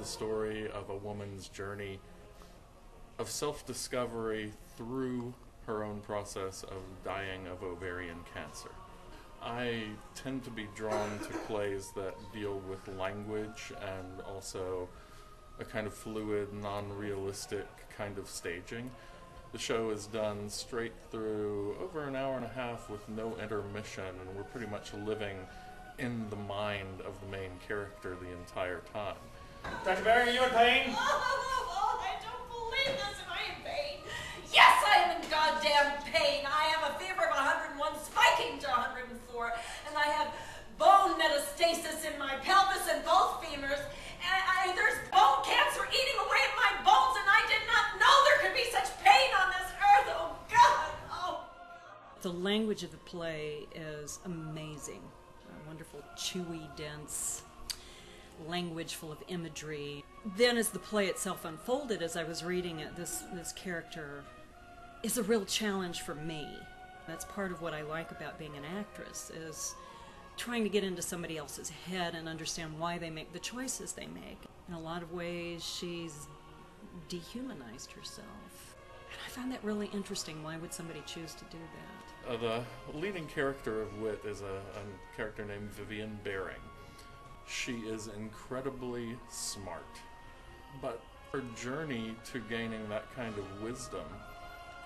the story of a woman's journey of self-discovery through her own process of dying of ovarian cancer. I tend to be drawn to plays that deal with language and also a kind of fluid, non-realistic kind of staging. The show is done straight through over an hour and a half with no intermission, and we're pretty much living in the mind of the main character the entire time. Dr. Barry, are you in pain? Oh, I don't believe this. Am I in pain? Yes, I am in goddamn pain. I have a fever of 101 spiking to 104, and I have bone metastasis in my pelvis and both femurs, and there's bone cancer eating away at my bones, and I did not know there could be such pain on this earth. Oh, God. Oh. The language of the play is amazing. Wonderful, chewy, dense language full of imagery. Then as the play itself unfolded, as I was reading it, this character is a real challenge for me. That's part of what I like about being an actress, is trying to get into somebody else's head and understand why they make the choices they make. In a lot of ways, she's dehumanized herself. And I found that really interesting. Why would somebody choose to do that? The leading character of Wit is a character named Vivian Baring. She is incredibly smart, but her journey to gaining that kind of wisdom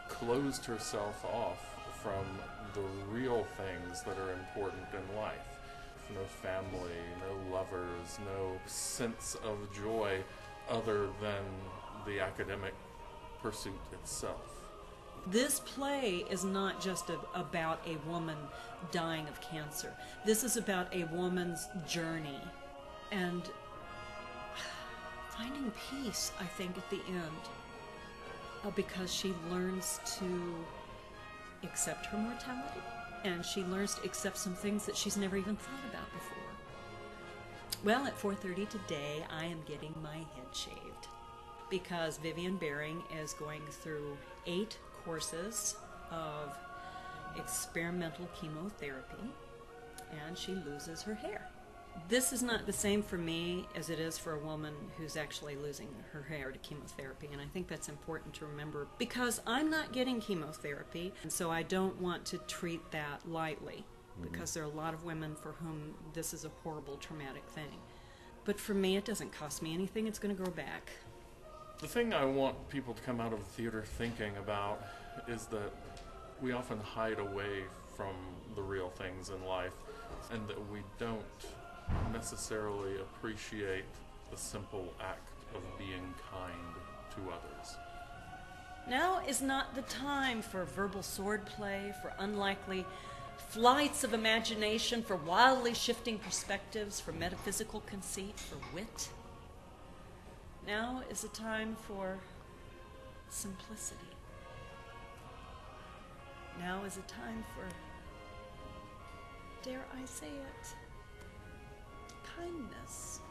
closed herself off from the real things that are important in life. No family, no lovers, no sense of joy other than the academic pursuit itself. This play is not just about a woman dying of cancer. This is about a woman's journey and finding peace, I think, at the end, because she learns to accept her mortality, and she learns to accept some things that she's never even thought about before. Well, at 4:30 today, I am getting my head shaved because Vivian Baring is going through 8 courses of experimental chemotherapy, and she loses her hair. This is not the same for me as it is for a woman who's actually losing her hair to chemotherapy, and I think that's important to remember because I'm not getting chemotherapy, and so I don't want to treat that lightly because there are a lot of women for whom this is a horrible, traumatic thing. But for me, it doesn't cost me anything. It's going to grow back. The thing I want people to come out of the theater thinking about is that we often hide away from the real things in life, and that we don't necessarily appreciate the simple act of being kind to others. Now is not the time for verbal swordplay, for unlikely flights of imagination, for wildly shifting perspectives, for metaphysical conceit, for wit. Now is a time for simplicity. Now is a time for, dare I say it, kindness.